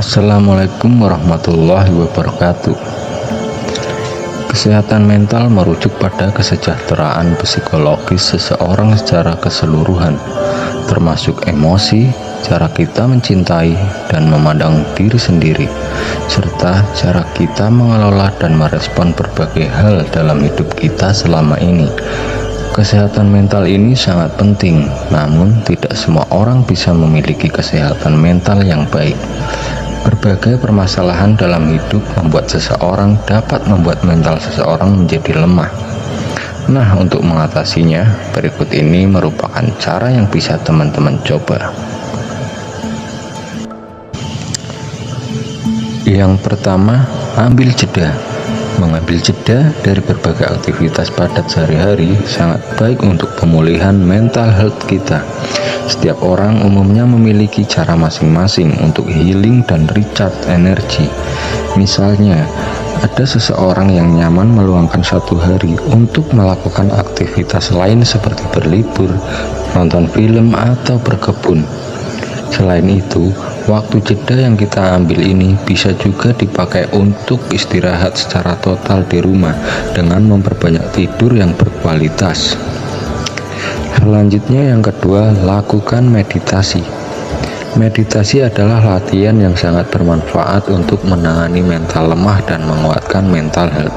Assalamualaikum warahmatullahi wabarakatuh. Kesehatan mental merujuk pada kesejahteraan psikologis seseorang secara keseluruhan, termasuk emosi, cara kita mencintai dan memandang diri sendiri, serta cara kita mengelola dan merespon berbagai hal dalam hidup kita selama ini. Kesehatan mental ini sangat penting, namun tidak semua orang bisa memiliki kesehatan mental yang baik. Berbagai permasalahan dalam hidup membuat seseorang dapat membuat mental seseorang menjadi lemah. Nah, untuk mengatasinya, berikut ini merupakan cara yang bisa teman-teman coba. Yang pertama, ambil jeda. Mengambil jeda dari berbagai aktivitas padat sehari-hari sangat baik untuk pemulihan mental health kita. Setiap orang umumnya memiliki cara masing-masing untuk healing dan recharge energi. Misalnya, ada seseorang yang nyaman meluangkan satu hari untuk melakukan aktivitas lain seperti berlibur, nonton film, atau berkebun. Selain itu, waktu jeda yang kita ambil ini bisa juga dipakai untuk istirahat secara total di rumah dengan memperbanyak tidur yang berkualitas. Selanjutnya yang kedua, lakukan meditasi. Meditasi adalah latihan yang sangat bermanfaat untuk menangani mental lemah dan menguatkan mental health.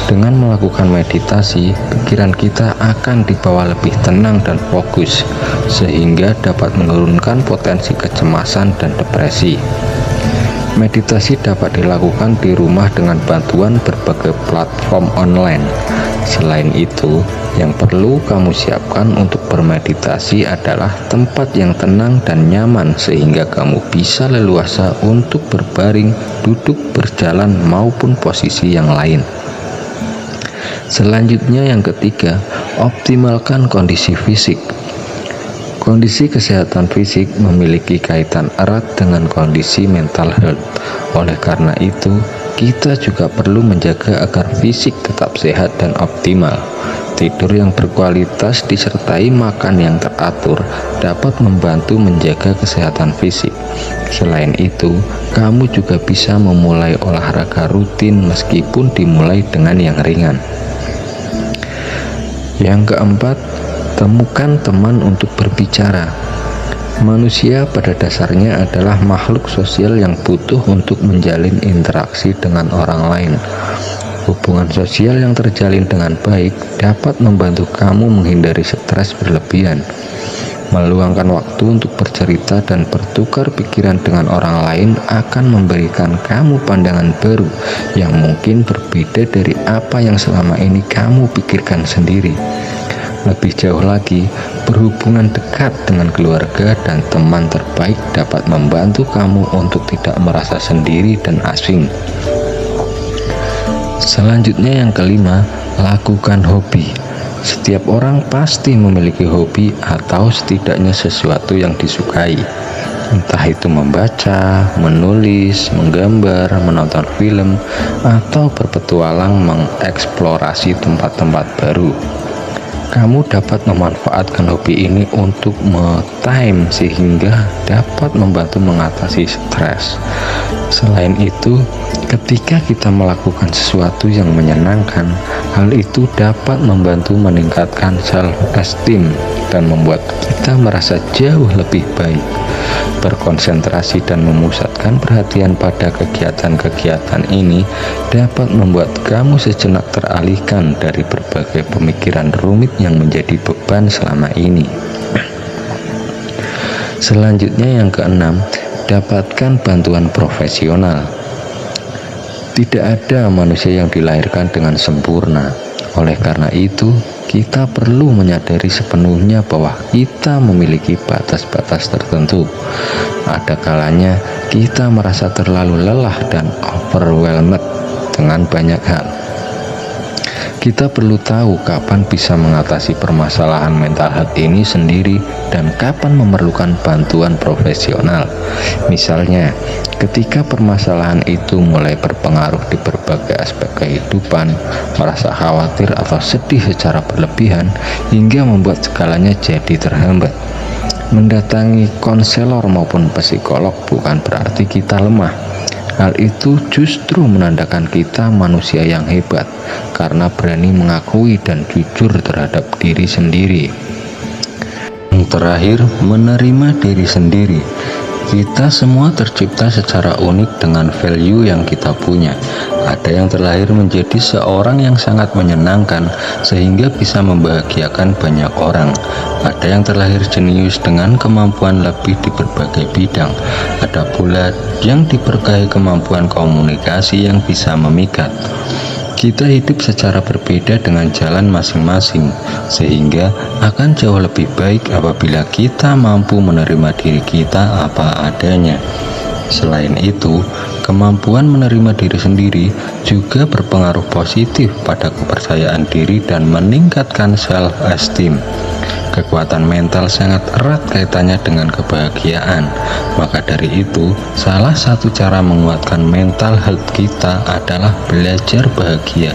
Dengan melakukan meditasi, pikiran kita akan dibawa lebih tenang dan fokus, sehingga dapat menurunkan potensi kecemasan dan depresi. Meditasi dapat dilakukan di rumah dengan bantuan berbagai platform online. Selain itu, yang perlu kamu siapkan untuk bermeditasi adalah tempat yang tenang dan nyaman sehingga kamu bisa leluasa untuk berbaring, duduk, berjalan, maupun posisi yang lain. Selanjutnya yang ketiga, optimalkan kondisi fisik. Kondisi kesehatan fisik memiliki kaitan erat dengan kondisi mental health. Oleh karena itu, kita juga perlu menjaga agar fisik tetap sehat dan optimal. Tidur yang berkualitas disertai makan yang teratur dapat membantu menjaga kesehatan fisik. Selain itu, kamu juga bisa memulai olahraga rutin meskipun dimulai dengan yang ringan. Yang keempat, temukan teman untuk berbicara. Manusia pada dasarnya adalah makhluk sosial yang butuh untuk menjalin interaksi dengan orang lain. Hubungan sosial yang terjalin dengan baik dapat membantu kamu menghindari stres berlebihan. Meluangkan waktu untuk bercerita dan bertukar pikiran dengan orang lain akan memberikan kamu pandangan baru yang mungkin berbeda dari apa yang selama ini kamu pikirkan sendiri. Lebih jauh lagi, berhubungan dekat dengan keluarga dan teman terbaik dapat membantu kamu untuk tidak merasa sendiri dan asing. Selanjutnya yang kelima, lakukan hobi. Setiap orang pasti memiliki hobi atau setidaknya sesuatu yang disukai. Entah itu membaca, menulis, menggambar, menonton film, atau berpetualang mengeksplorasi tempat-tempat baru. Kamu dapat memanfaatkan hobi ini untuk me-time sehingga dapat membantu mengatasi stres. Selain itu, ketika kita melakukan sesuatu yang menyenangkan, hal itu dapat membantu meningkatkan self-esteem dan membuat kita merasa jauh lebih baik. Berkonsentrasi dan memusatkan perhatian pada kegiatan-kegiatan ini dapat membuat kamu sejenak teralihkan dari berbagai pemikiran rumit yang menjadi beban selama ini. Selanjutnya yang keenam, dapatkan bantuan profesional. Tidak ada manusia yang dilahirkan dengan sempurna. Oleh karena itu, kita perlu menyadari sepenuhnya bahwa kita memiliki batas-batas tertentu. Ada kalanya kita merasa terlalu lelah dan overwhelmed dengan banyak hal. Kita perlu tahu kapan bisa mengatasi permasalahan mental health ini sendiri dan kapan memerlukan bantuan profesional. Misalnya, ketika permasalahan itu mulai berpengaruh di berbagai aspek kehidupan, merasa khawatir atau sedih secara berlebihan hingga membuat segalanya jadi terhambat. Mendatangi konselor maupun psikolog bukan berarti kita lemah. Hal itu justru menandakan kita manusia yang hebat karena berani mengakui dan jujur terhadap diri sendiri. Yang terakhir, menerima diri sendiri. Kita semua tercipta secara unik dengan value yang kita punya. Ada yang terlahir menjadi seorang yang sangat menyenangkan sehingga bisa membahagiakan banyak orang. Ada yang terlahir jenius dengan kemampuan lebih di berbagai bidang. Ada pula yang diberkahi kemampuan komunikasi yang bisa memikat. Kita hidup secara berbeda dengan jalan masing-masing, sehingga akan jauh lebih baik apabila kita mampu menerima diri kita apa adanya. Selain itu, kemampuan menerima diri sendiri juga berpengaruh positif pada kepercayaan diri dan meningkatkan self-esteem. Kekuatan mental sangat erat kaitannya dengan kebahagiaan. Maka dari itu, salah satu cara menguatkan mental health kita adalah belajar bahagia.